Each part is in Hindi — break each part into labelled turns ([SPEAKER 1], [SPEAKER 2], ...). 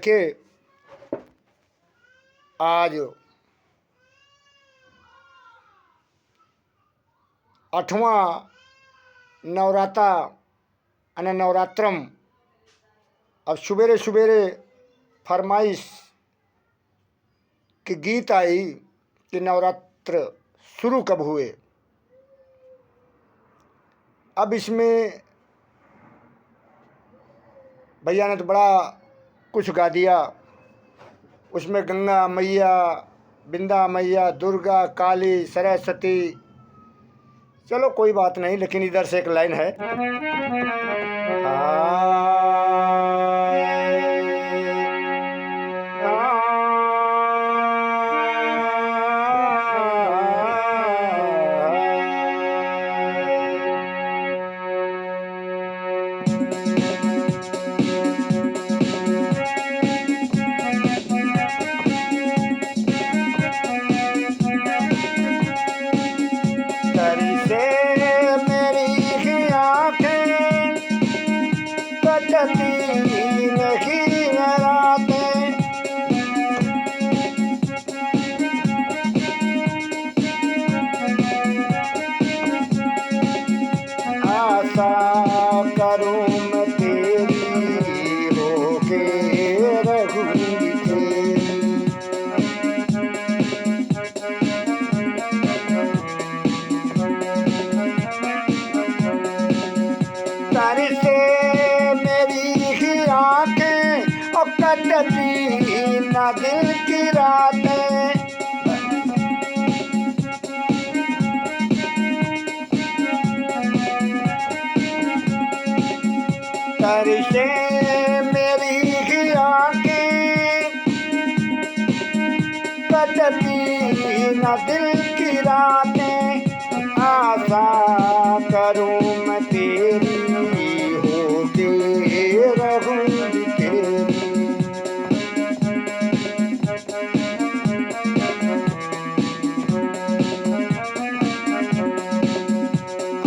[SPEAKER 1] देखिए, आज 8वां नवराता અને नवरात्रम। अब सुबेरे सुबेरे फरमाइश कि गीत आई कि नवरात्र शुरू कब हुए। अब इसमें भैया ने तो बड़ा कुछ गा दिया। उसमें गंगा मैया, बिंदा मैया, दुर्गा, काली, सरस्वती, चलो कोई बात नहीं, लेकिन इधर से एक लाइन है। ना दिल की रातें, तरसे मेरी ही आँखें, कटती ना दिल की रातें। आशा करूँ मैं तेरी होके रहूँगी तेरी।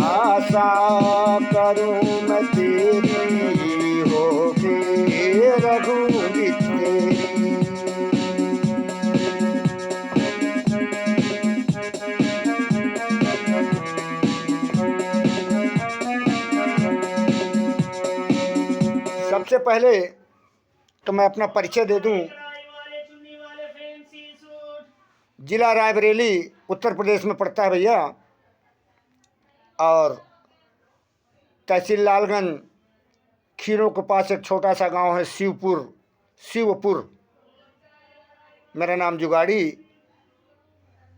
[SPEAKER 1] आशा करूँ मैं तेरी होके रहूँगी तेरी। सबसे पहले तो मैं अपना परिचय दे दूं। जिला रायबरेली उत्तर प्रदेश में पड़ता है भैया, और तहसील लालगंज, खीरों के पास एक छोटा सा गांव है शिवपुर। मेरा नाम जुगाड़ी।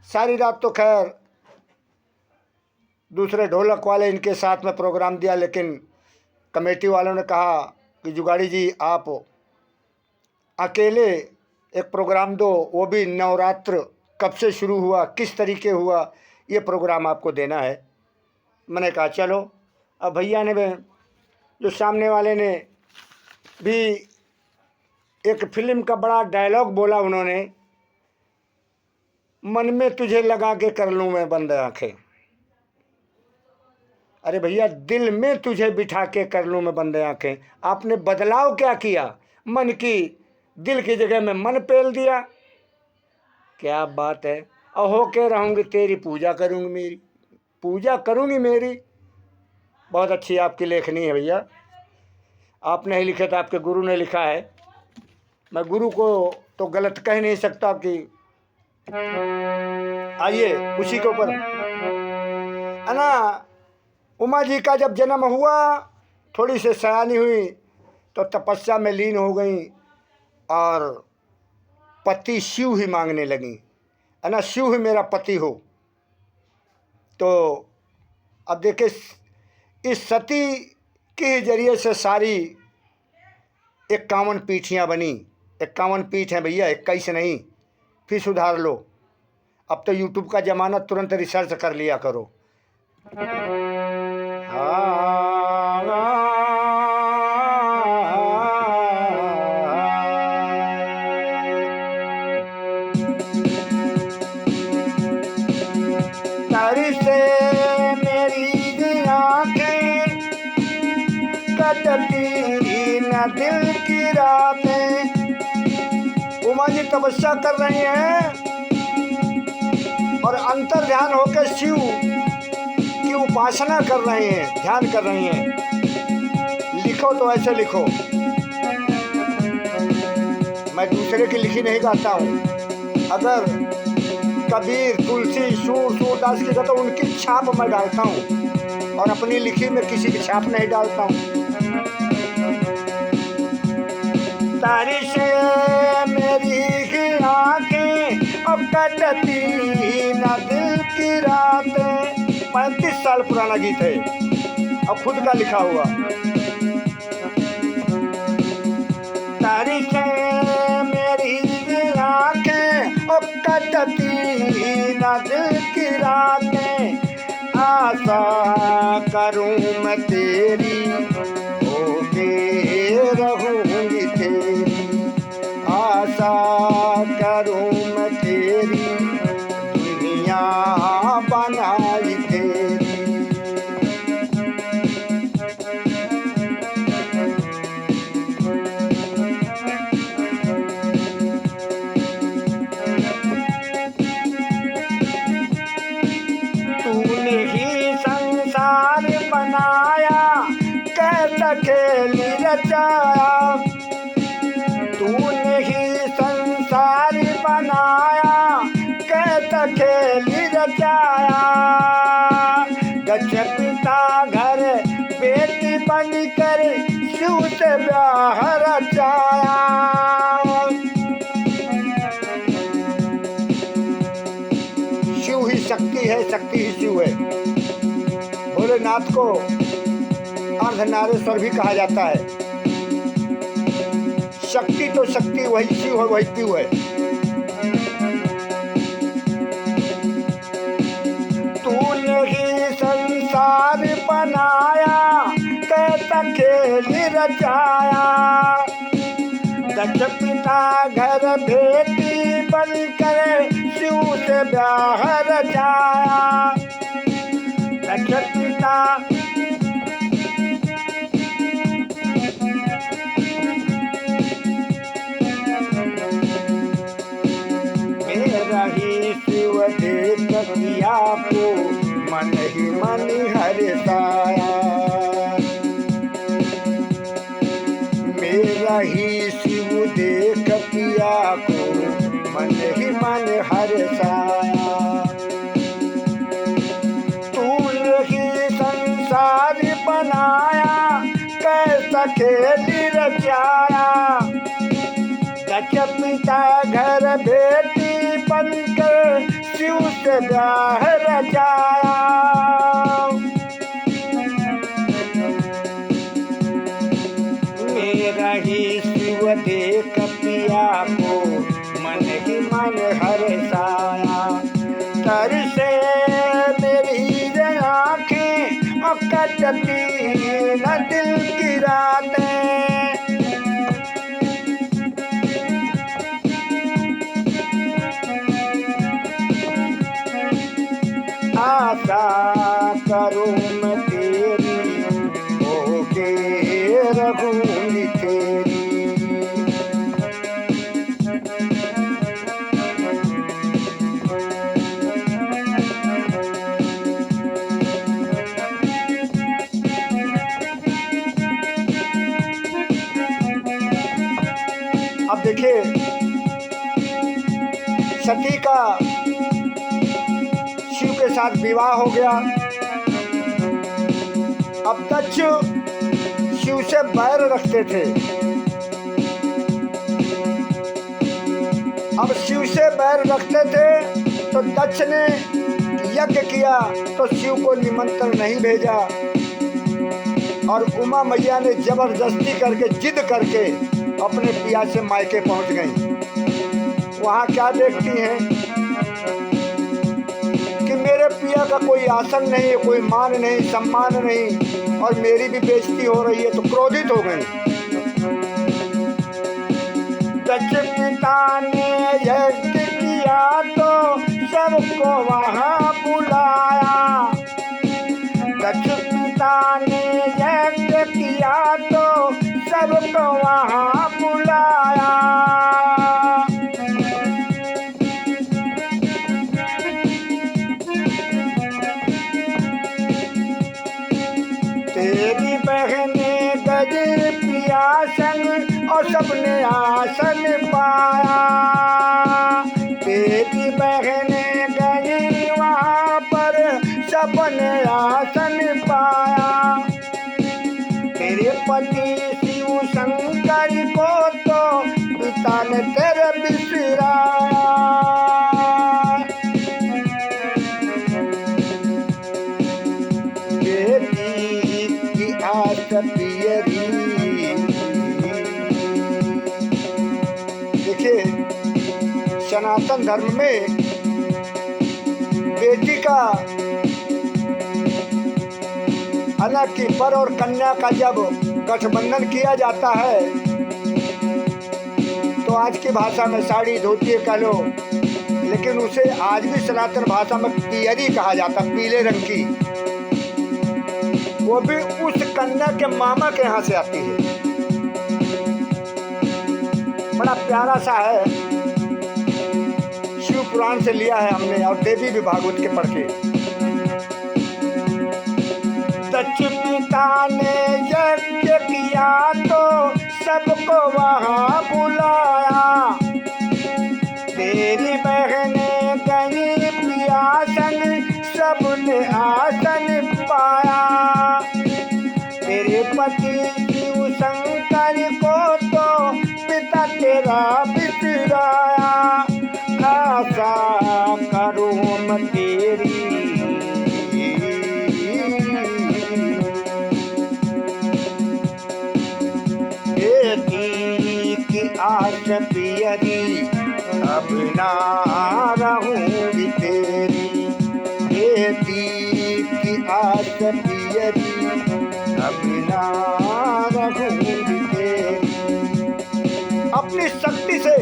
[SPEAKER 1] सारी रात तो खैर दूसरे ढोलक वाले इनके साथ में प्रोग्राम दिया, लेकिन कमेटी वालों ने कहा कि जुगाड़ी जी आप अकेले एक प्रोग्राम दो, वो भी नवरात्र कब से शुरू हुआ, किस तरीके हुआ, ये प्रोग्राम आपको देना है। मैंने कहा चलो। अब भैया ने जो सामने वाले ने भी एक फिल्म का बड़ा डायलॉग बोला उन्होंने, मन में तुझे लगा के कर लूँ मैं बंद आंखें। अरे भैया, दिल में तुझे बिठा के कर लूँ मैं बंद आंखें। आपने बदलाव क्या किया, मन की दिल की जगह में मन पेल दिया। क्या बात है। और होके रहूँगी तेरी, पूजा करूँगी मेरी, पूजा करूँगी मेरी। बहुत अच्छी आपकी लेखनी है भैया। आप नहीं लिखे तो आपके गुरु ने लिखा है। मैं गुरु को तो गलत कह नहीं सकता कि आइए उसी के ऊपर है ना। उमा जी का जब जन्म हुआ, थोड़ी सी सयानी हुई तो तपस्या में लीन हो गई और पति शिव ही मांगने लगी, है ना। शिव ही मेरा पति हो। तो अब देखिए, इस सती के जरिए से सारी 51 पीठियाँ बनी। 51 पीठ हैं भैया, 21 नहीं, फिर सुधार लो। अब तो यूट्यूब का ज़माना, तुरंत रिसर्च कर लिया करो। से मेरी आँखें कटती न दिल की रातें, तपस्या कर रही हैं और अंतर ध्यान होकर शिव की उपासना कर रही हैं, ध्यान कर रही हैं। लिखो तो ऐसे लिखो, मैं दूसरे की लिखी नहीं गाता हूँ। अगर कबीर, तुलसी, सूरदास की तो उनकी छाप मैं डालता हूँ और अपनी लिखी में किसी की छाप नहीं डालता हूँ। तारी से मेरी आंखें अब कटती न दिल की रातें। 35 साल पुराना गीत है और खुद का लिखा हुआ। तारी से मेरी आंखें अब कटती न दिल की रातें। आशा करूं मैं तेरी होके रहूंगी तेरी। आशा करूं मैं तेरी दुनिया बनाई तेरी। तूने ही संसार बनाया, कैसा खेल रचाया। तूने ही संसार बनाया, कैसा खेल रचाया। गच पिता घर बेटी बनकर शिव से ब्याह रचाया। शिव ही शक्ति है, शक्ति ही शिव है। भोलेनाथ को अर्धनारेश्वर भी कहा जाता है। शक्ति तो शक्ति वही शिव है, वही शिव है। तूने ही संसार बनाया, कैसा खेल रचाया। दक्ष पिता घर बेटी बनकर शिव से ब्याह रचाया। दक्ष पिता मेरा ही शिव देख पिया को मन ही मन हर्षाया। मेरा ही शिव देख पिया को मन ही मन हर्षाया। तूने ही संसार बनाया, कैसा खेल रचाया। दक्ष पिता घर बेटी बनकर शिव से ब्याह रचाया। मेरा ही शिव देख पिया को मन ही मन हर्षाया। तर से मेरी आंखें अब कटती न दिल की रातें। आशा करूं मैं तेरी होके रहूंगी तेरी। अब देखिए, सती का शिव के साथ विवाह हो गया। अब दक्ष शिव से बैर रखते थे। अब शिव से बैर रखते थे तो दक्ष ने यज्ञ किया तो शिव को निमंत्रण नहीं भेजा और उमा मैया ने जबरदस्ती करके, जिद करके अपने पिया से मायके पहुंच गई। वहां क्या देखती हैं कि मेरे पिया का कोई आसन नहीं, कोई मान नहीं, सम्मान नहीं और मेरी भी बेइज्जती हो रही है, तो क्रोधित हो गई। दक्ष पिता ने यज्ञ किया तो सबको वहां बुलाया। दक्ष पिता ने यज्ञ किया तो सबको वहां बुलाया। पिया संग और सबने आसन पाया। तेरी बहनें गई वहाँ पर सबने आसन पाया। तेरे पति शिव शंकर को तो पिता ने तेरे बिसराया। बेटी की आस पियरी। देखिए, सनातन धर्म में बेटी का अलग की वर और कन्या का जब गठबंधन किया जाता है तो आज की भाषा में साड़ी धोती कह लो, लेकिन उसे आज भी सनातन भाषा में पियरी कहा जाता, पीले रंग की। वो भी उस कन्या के मामा के यहाँ से आती है। बड़ा प्यारा सा है, शिव पुराण से लिया है हमने और देवी भी भागवत के पढ़ के। दक्ष पिता ने यज्ञ किया तो सबको वहाँ बुलाया। तेरी बहनें गई पिया संग सबने आसन पाया। तेरे पति शिव शंकर को तो पिता तेरा बिसराया। आशा करूँ मैं तेरी। बेटी की आस पियरी अब ना रहूंगी तेरी। बेटी की आस पियरी अब ना रहूंगी तेरी। अपनी शक्ति से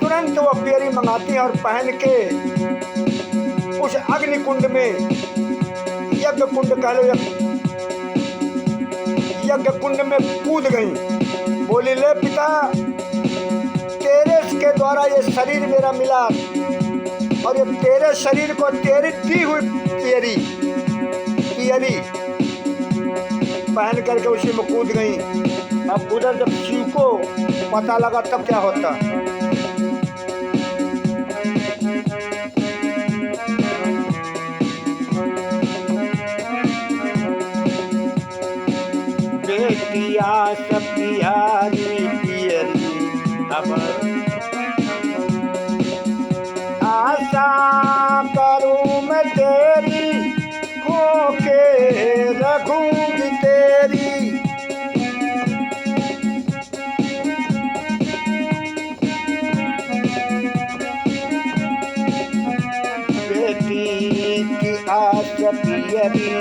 [SPEAKER 1] तुरंत वो पियरी मंगाती है और पहन के उस अग्नि कुंड में, यज्ञ कुंड कह लो, यज्ञ कुंड में कूद गई। बोली, ले पिता, तेरे के द्वारा ये शरीर मेरा मिला और ये तेरे शरीर को तेरी दी हुई पियरी पहन करके उसी में कूद गई। अब उधर जब शिव को पता लगा तब क्या होता। बेटिया सब पियारी पियरी अब आशा करूँ मैं तेरी, होके रखूंगी तेरी। बेटी की आस पियरी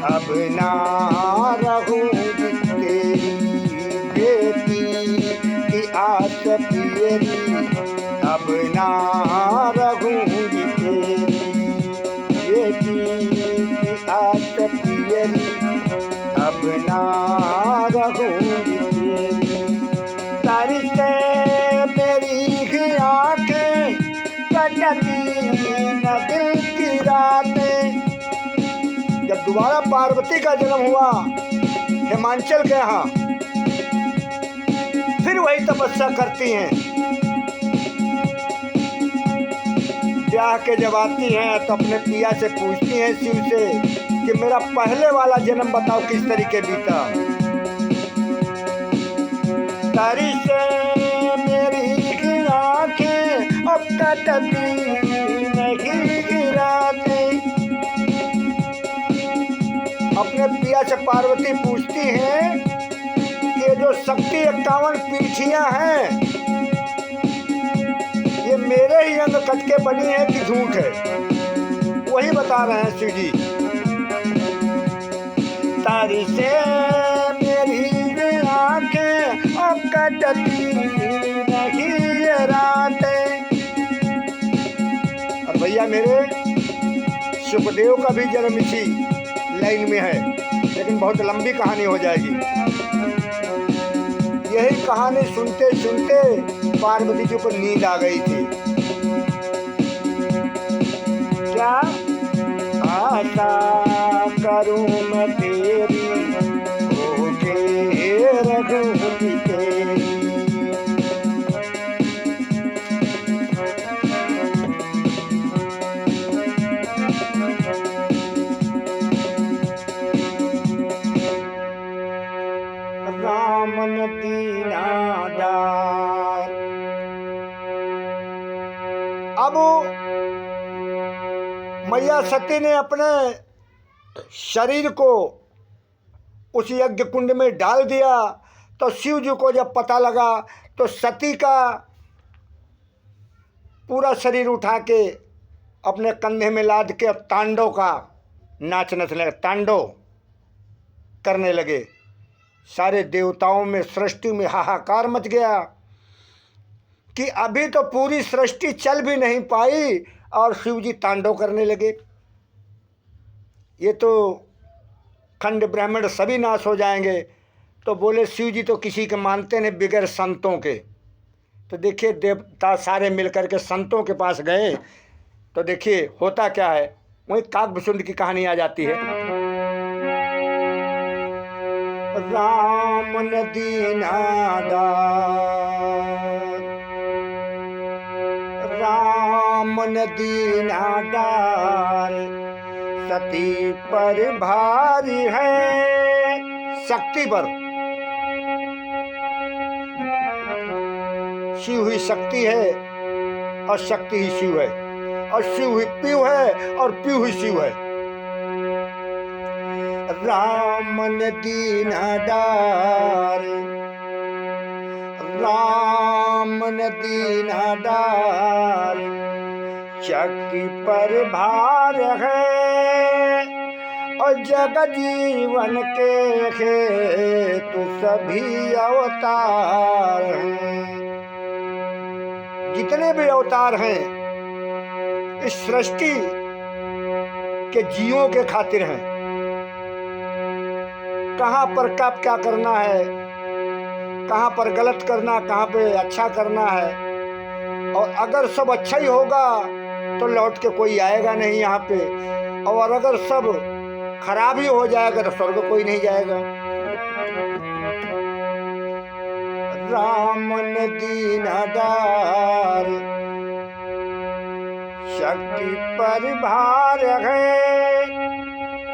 [SPEAKER 1] अब ना रहूंगी तेरी। बेटी की आस पियरी अब ना रहूंगी तेरी। बेटी की आस पियरी अब ना रहूंगी तेरी। तारी से मेरी आंखें कटती न दिल की रातें। जब दोबारा पार्वती का जन्म हुआ हिमांचल के यहाँ, फिर वही तपस्या करती हैं। ब्याह के जब आती हैं तो अपने पिया से पूछती हैं शिव से कि मेरा पहले वाला जन्म बताओ किस तरीके बीता। तारी से मेरी आंखें अब कटती नहीं गिराते। अपने पिया से पार्वती पूछती हैं कि जो शक्ति 51 पीठियां हैं ये मेरे ही अंग कट के बनी है कि झूठ है। वही बता रहे हैं शिव जी। तारी से मेरी आंखें अब कटती नहीं ये रातें। और भैया मेरे सुखदेव का भी जन्म इसी लाइन में है, लेकिन बहुत लंबी कहानी हो जाएगी। यही कहानी सुनते सुनते पार्वती जी को नींद आ गई थी। क्या आशा करूं मैं तेरी, होके मैया सती ने अपने शरीर को उस यज्ञ कुंड में डाल दिया। तो शिव जी को जब पता लगा तो सती का पूरा शरीर उठा के अपने कंधे में लाद के तांडव का नाचने लगे, तांडव करने लगे। सारे देवताओं में, सृष्टि में हाहाकार मच गया कि अभी तो पूरी सृष्टि चल भी नहीं पाई और शिव जी तांडव करने लगे। ये तो खंड ब्राह्मण सभी नाश हो जाएंगे। तो बोले शिव जी तो किसी के मानते नहीं बिगैर संतों के। तो देखिए देवता सारे मिलकर के संतों के पास गए तो देखिए होता क्या है। वही काकभुसुंड की कहानी आ जाती है। राम न दीनादार, राम न दीनादार, सती पर भारी है। शक्ति पर, शिव ही शक्ति है और शक्ति ही शिव है, और शिव ही पीव है और पीव ही शिव है। राम न दीनादार, राम न दीनादार, शक्ति पर भार है और जग जीवन के हेतु सभी अवतार हैं। जितने भी अवतार हैं इस सृष्टि के जीवों के खातिर हैं। कहाँ पर कब क्या करना है, कहाँ पर गलत करना, कहाँ पे अच्छा करना है। और अगर सब अच्छा ही होगा तो लौट के कोई आएगा नहीं यहाँ पे, और अगर सब खराब ही हो जाएगा तो स्वर्ग कोई नहीं जाएगा। राम न दीनादार, शक्ति पर भार है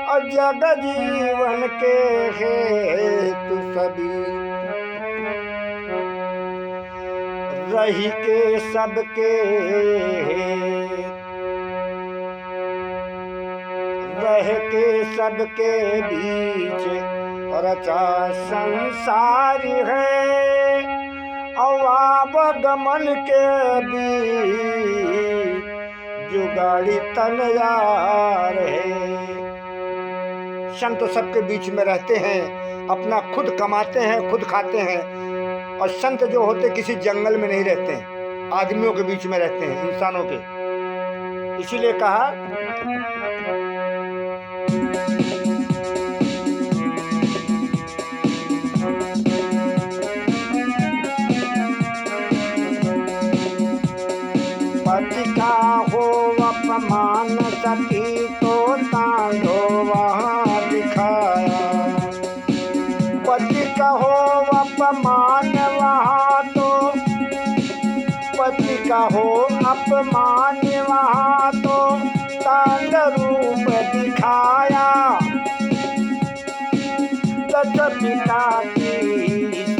[SPEAKER 1] और जग जीवन के हेतु सभी रही के सबके, रह के सबके बीच और अच्छा संसार है। आवागमन के बीच जुगाड़ी तैयार है। संत सबके बीच में रहते हैं, अपना खुद कमाते हैं, खुद खाते हैं। और संत जो होते किसी जंगल में नहीं रहते हैं, आदमियों के बीच में रहते हैं, इंसानों के। इसीलिए कहा पति का हो अपमान सती तो तांडव वहाँ दिखाया। पति का हो अपमान वहाँ तो, पति का हो अपमान वहाँ तो तांडव रूप दिखाया। सत पिता की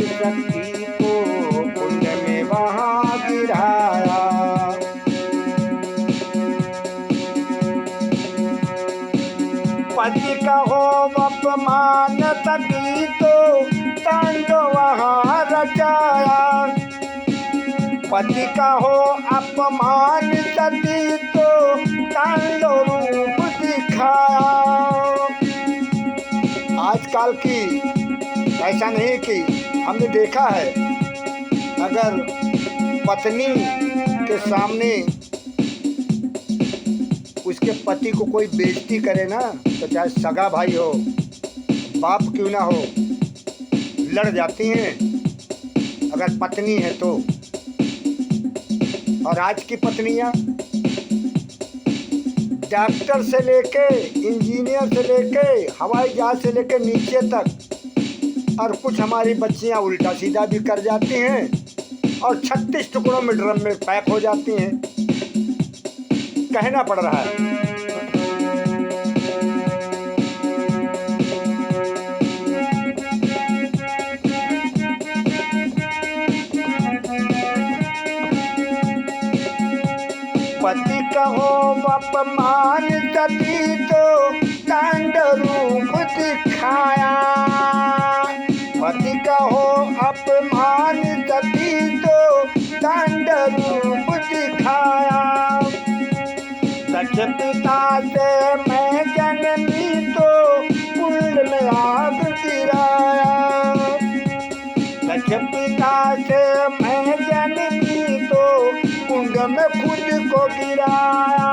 [SPEAKER 1] शक्ति को कुंड में वहाँ गिराया। पति का हो अपमान सती तो तांडव वहाँ रचाया। पति का हो अपमान सती तो तांडव रूप दिखाया। आजकल की ऐसा नहीं कि हमने देखा है, अगर पत्नी के सामने उसके पति को कोई बेइज्जती करे ना, तो चाहे सगा भाई हो, बाप क्यों ना हो, लड़ जाती हैं अगर पत्नी है तो। और आज की पत्नियां डॉक्टर से लेके, इंजीनियर से लेके, हवाई जहाज से लेके नीचे तक, और कुछ हमारी बच्चियां उल्टा सीधा भी कर जाती हैं और 36 टुकड़ों में ड्रम में पैक हो जाती हैं। कहना पड़ रहा है। पति का हो अपमान सती तो दंड रूप दिखाया। पति का हो अपमान सती तो दंड रूप दिखाया। सच पिता से मैं जननी तो कुंड में आग गिराया। सच पिता से मैं जननी तो कुंड में खुद को गिराया।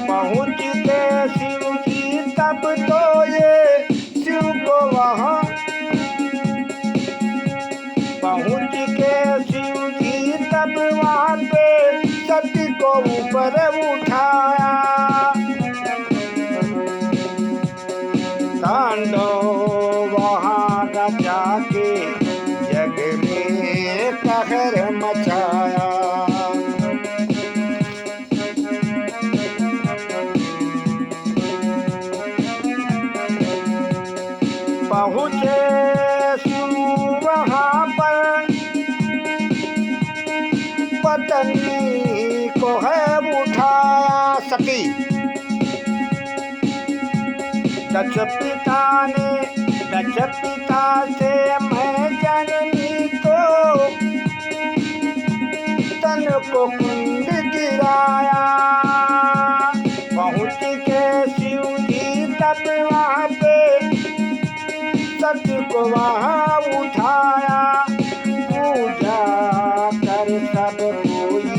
[SPEAKER 1] पहुँच के शिव जी तब तो ये शिव को वहाँ पहुँच के शिव जी तब वहाँ पे सती को ऊपर उठाया। तांडव वहाँ रचा के जग में कहर मचाया। पहुँचे शिव वहाँ पर पत्नी को है उठाया। सती दक्ष पिता ने दक्ष पिता से मैं जननी तो तन को कुंड गिराया। पहुँच के शिव जी तब वहाँ पे सती को वहाँ उठाया। पूजा कर सब कोई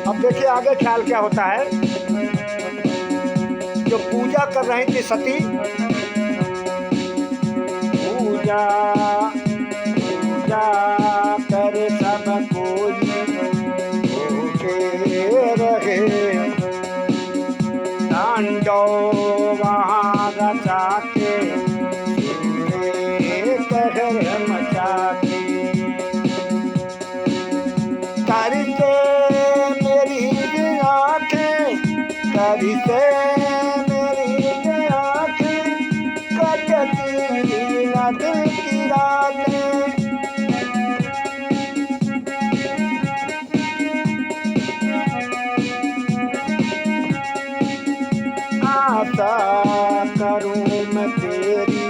[SPEAKER 1] अब देखिए आगे ख्याल क्या होता है। जो पूजा कर रही थी सती, पूजा पूजा कर सब कोई भूखे रहे। तांडव वहाँ रचा के कहर मचा के। करते मेरी आँखें करते मेरी आँखें कटती न दिल की रातें। आशा करूं मैं तेरी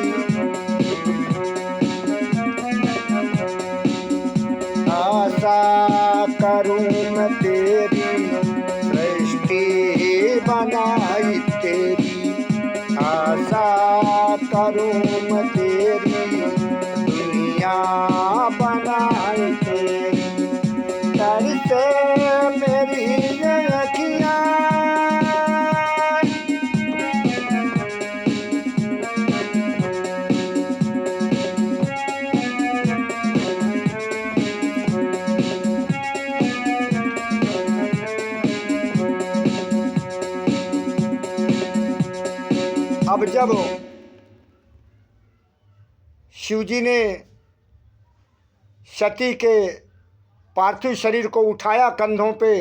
[SPEAKER 1] आशा करूं मैं तेरी सृष्टि बनाई तेरी। आशा करूं मैं तेरी दुनिया बनाई तेरी। तरसे मेरी अखियाँ अब जब शिवजी ने सती के पार्थिव शरीर को उठाया कंधों पे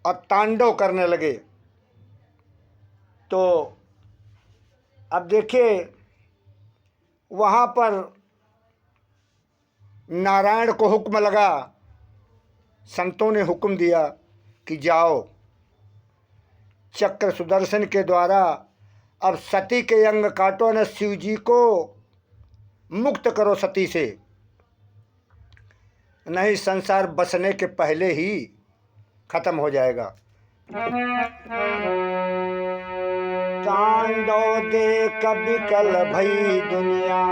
[SPEAKER 1] और तांडव करने लगे, तो अब देखिए वहाँ पर नारायण को हुक्म लगा। संतों ने हुक्म दिया कि जाओ चक्र सुदर्शन के द्वारा अब सती के अंग काटो न शिव जी को मुक्त करो सती से, नहीं संसार बसने के पहले ही खत्म हो जाएगा। तांडव देख विकल भई दुनिया।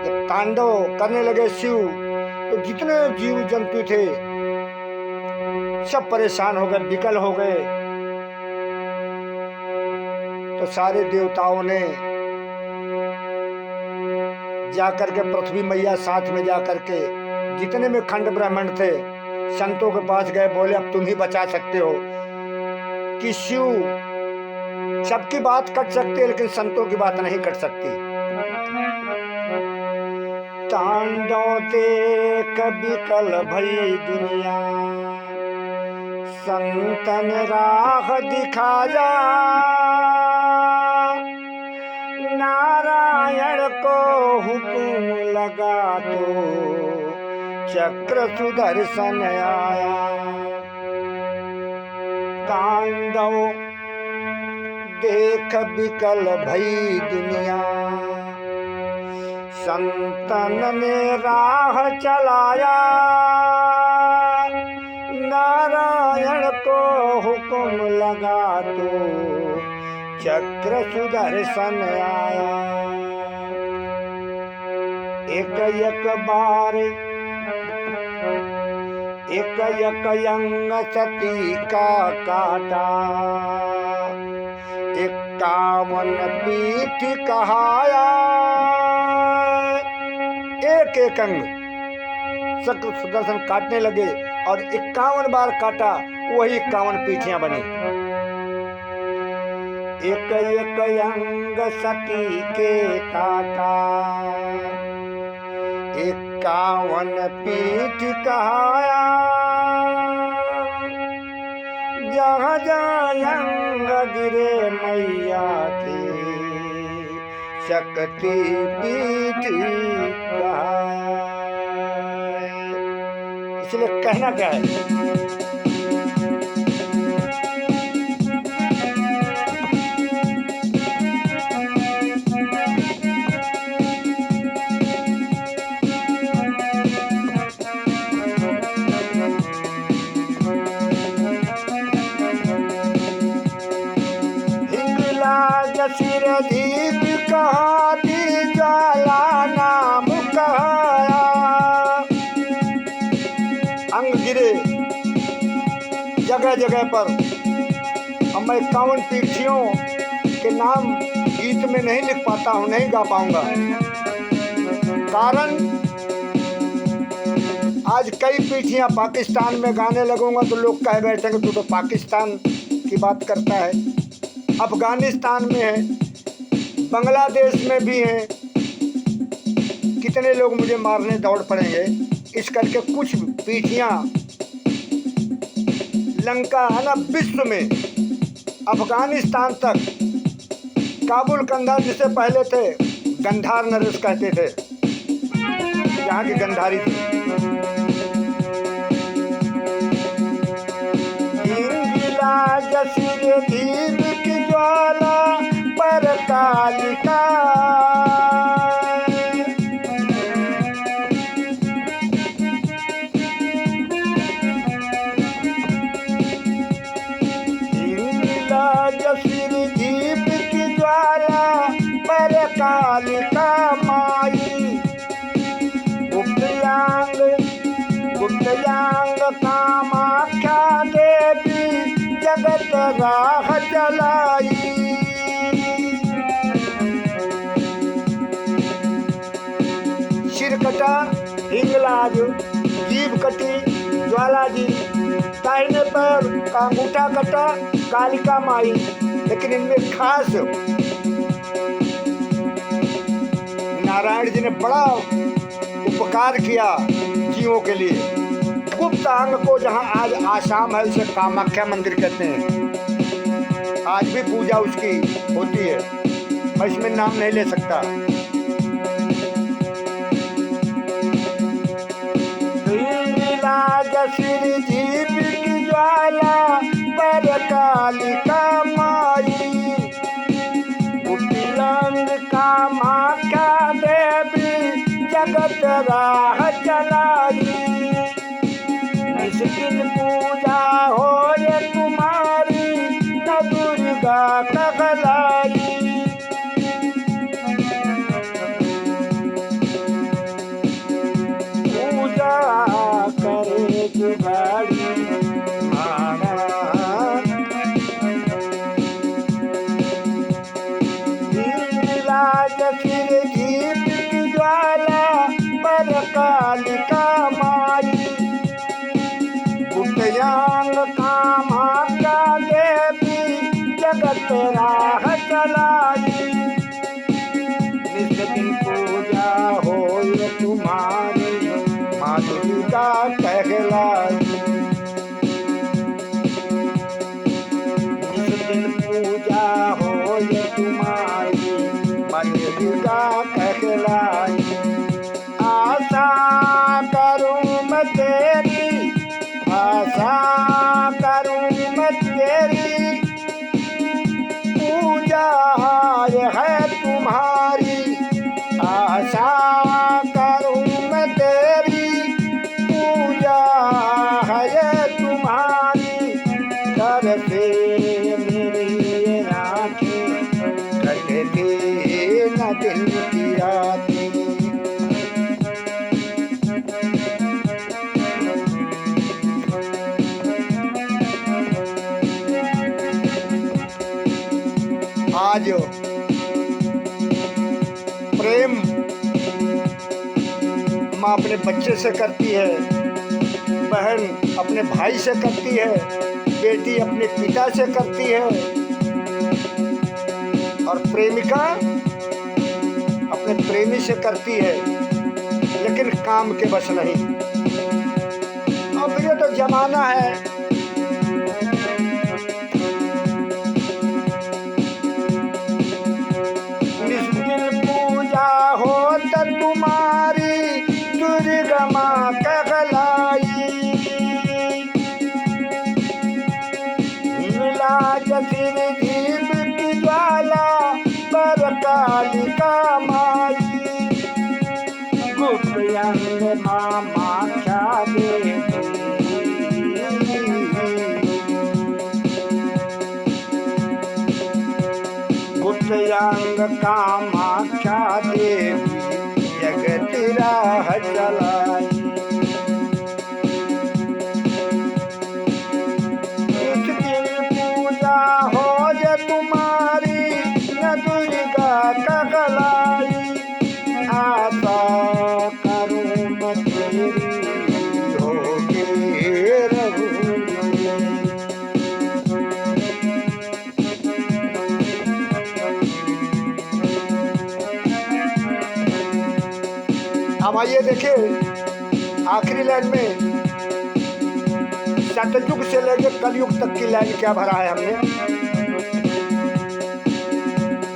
[SPEAKER 1] जब तांडव करने लगे शिव तो जितने जीव जंतु थे सब परेशान हो गए, विकल हो गए। तो सारे देवताओं ने जाकर के पृथ्वी मैया साथ में जाकर के जितने में खंड ब्राह्मण थे संतों के पास गए, बोले अब तुम ही बचा सकते हो कि शिव सबकी बात कट सकती है लेकिन संतों की बात नहीं कट सकती। तांडव देख विकल भई दुनिया, संतन राह दिखाया। नारायण को हुक्म लगा तो चक्र सुदर्शन आया। तांडव देख विकल भई दुनिया, संतन ने राह चलाया। नारायण को हुक्म लगा तो चक्र सुदर्शन आया। एक एक बार एक एक अंग सती का काटा, 51 पीठ कहाया। एक एक अंग चक्र सुदर्शन काटने लगे और 51 बार काटा, वही 51 पीठियां बनी। एक एक अंग सती के काटा, 51 पीठ कहाया। जहाँ जहाँ अंग गिरे मैया के, शक्ति पीठ कहाया। इसलिए कहना क्या है, सिर दीप कहा दी ज्वाला नाम कहाया। अंग गिरे जगह जगह पर। अब मैं 51 पीठियों के नाम गीत में नहीं लिख पाता हूँ, नहीं गा पाऊंगा। कारण आज कई पीठियां पाकिस्तान में गाने लगूंगा तो लोग कह बैठे कि तू तो पाकिस्तान की बात करता है। अफगानिस्तान में है, बांग्लादेश में भी हैं। कितने लोग मुझे मारने दौड़ पड़ेंगे। इस करके कुछ पीठियां लंका है ना, विश्व में अफगानिस्तान तक, काबुल कंधार जिसे पहले थे गंधार नरेश कहते थे, यहाँ की गंधारी थी। जसीर दीप की ज्वाला पर कालिका, जसीर दीप की ज्वाला पर कालिका माई। गुप्तयांग कामाख्या देवी जगत राह चलाई। सिर कटा हिंगलाज, जीभ कटी ज्वाला जी, दाहिने पैर का अंगूठा कटा कालिका माई। लेकिन इनमें खास नारायण जी ने बड़ा उपकार किया जीवों के लिए। गुप्त अंग को जहाँ आज आसाम है उसे कामाख्या मंदिर कहते हैं। आज भी पूजा उसकी होती है, मैं इसमें नाम नहीं ले सकता। सिर जीप की ज्वाला पर कालिका माई। उपिलंग कामाख्या देवी जगत राह चलाई। इस दिन पूजा हो ये तुम्हारी, न दुर्गा कहलाई। पूजा करे जुगाड़ी माना, नीलाज सिर दीप की ज्वाला पर कालिका माई। गुप्तयांग कामाख्या देवी जगत राह चलाई। निज दिन पूजा हो ये तुम्हारी, माँ दुर्गा कहलाई। निज दिन पूजा हो ये तुम्हारी, माँ दुर्गा कहलाई। आशा करूं मैं तेरी, आशा करूं मैं तेरी, पूजा है तुम्हारी। आशा करूं मैं तेरी, पूजा है तुम्हारी। दर से मेरी आँखें कटती न दिन की रातें। आज प्रेम माँ अपने बच्चे से करती है, बहन अपने भाई से करती है, बेटी अपने पिता से करती है, और प्रेमिका अपने प्रेमी से करती है, लेकिन काम के बस नहीं। अब ये तो जमाना है। तुम्हारी दुर्गा माँ कहलाई। मिला जसिर दीप की ज्वाला पर कालिका माई। गुप्त अंग मामा क्या देवी, गुप्त अंग कामाख्या देवी जगत राह चलाई। कुछ दिन पूजा हो जा तुम्हारी, न दुर्गा कहलाई। आशा करूं मैं तेरी, होके रहूंगी। अब आइए देखिए आखिरी लाइन में सतयुग से लेकर कलयुग तक की लाइन क्या भरा है हमने।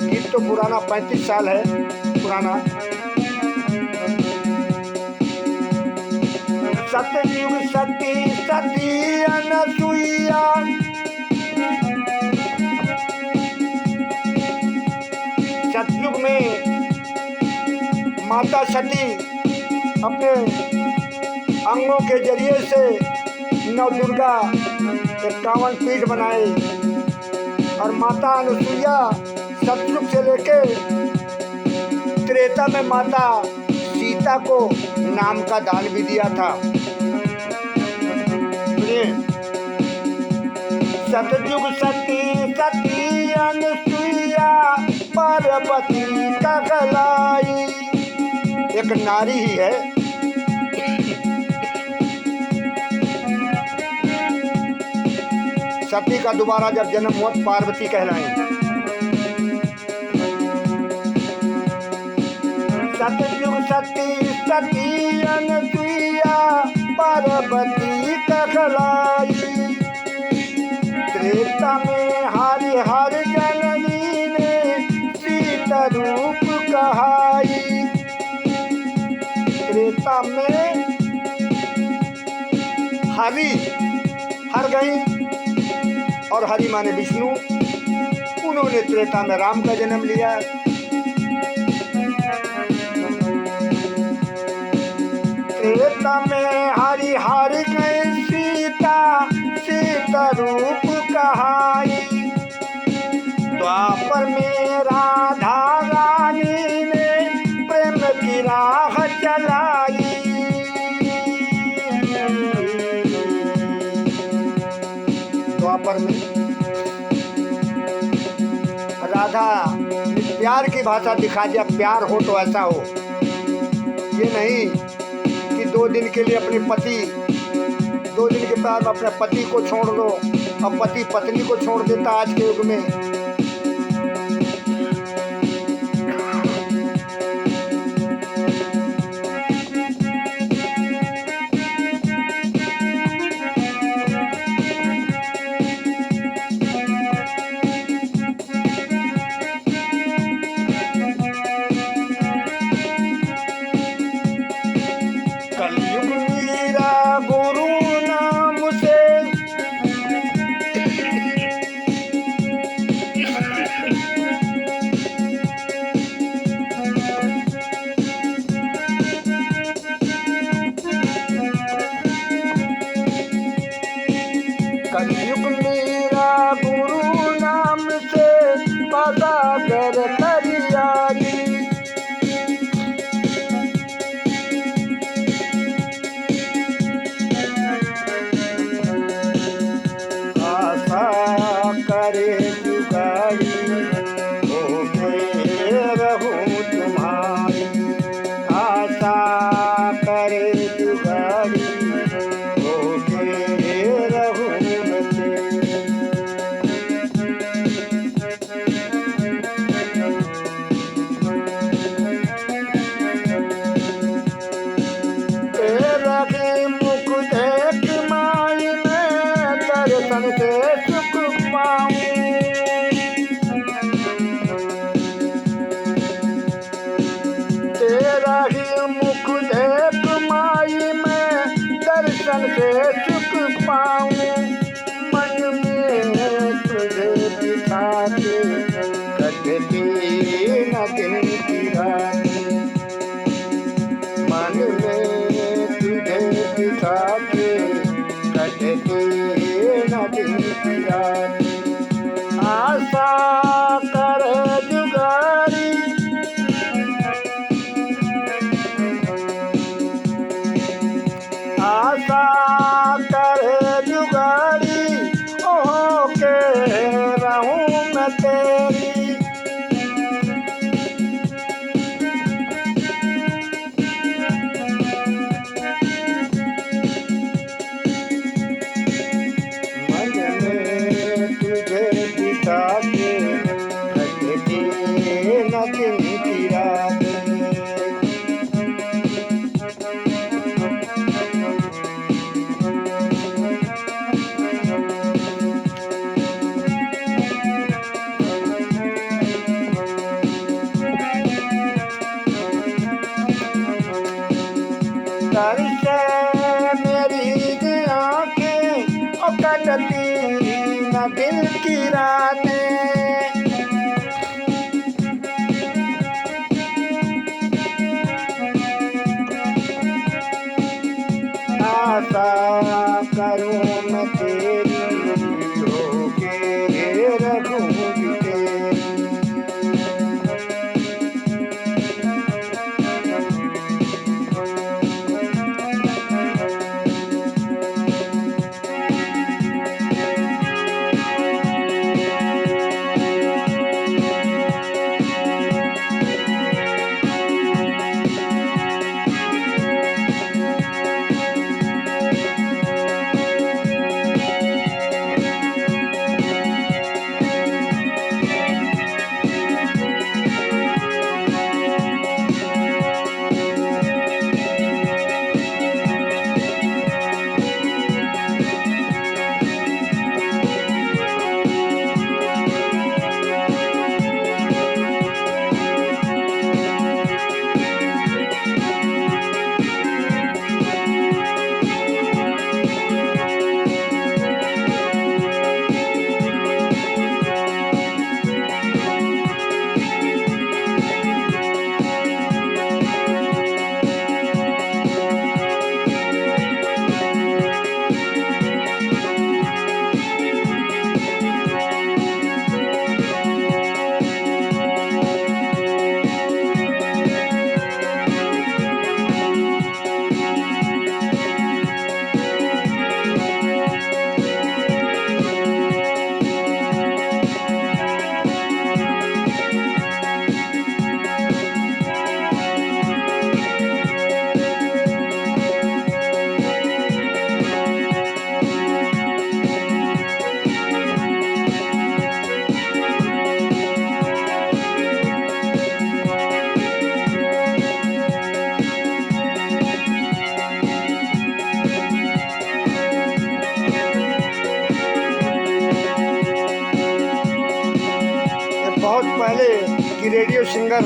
[SPEAKER 1] गीत तो पुराना 35 साल है पुराना। सतयुग सती सती अनसुईया, सतयुग में माता सती अपने अंगों के जरिए से नव दुर्गा 51 पीठ बनाए, और माता अनुसुईया सतयुग से लेके त्रेता में माता सीता को नाम का दान भी दिया था। सतयुग सती सती अनुसुईया पार्वती कहलाई। एक नारी ही है, सती का दोबारा जब जन्म हुआ पार्वती कहलाई। सतयुग सती सती अनसुईया पार्वती कहलाई। त्रेता में हरि हर जननी ने सीता रूप कहाई। त्रेता में हरि हर गई, और हरि माने विष्णु, उन्होंने त्रेता में राम का जन्म लिया। त्रेता में हरि हर गई सीता, सीता रूप कहाई। द्वापर में राधा रानी ने प्रेम की राह चलाई। द्वापर में राधा प्यार की भाषा दिखा दिया, प्यार हो तो ऐसा हो, ये नहीं कि 2 दिन के लिए अपने पति, 2 दिन के बाद अपने पति को छोड़ दो। अब पति पत्नी को छोड़ देता आज के युग में। मन से सुख पाऊं, मन में तुझे बिठा के कटती न दिन की रातें, मन में तुझे बिठा के कटती न दिन की रातें। आशा करे जुगारी, आशा करे जुगारी, ओहो के रहूं मैं तेरी। मन में तुझे बिठा के कटती न दिन की रातें। घर से मेरी आँखें और कटती न दिल की रातें। आशा करूं मैं तेरी, होके रखूंगी तेरी। बहुत पहले की रेडियो सिंगर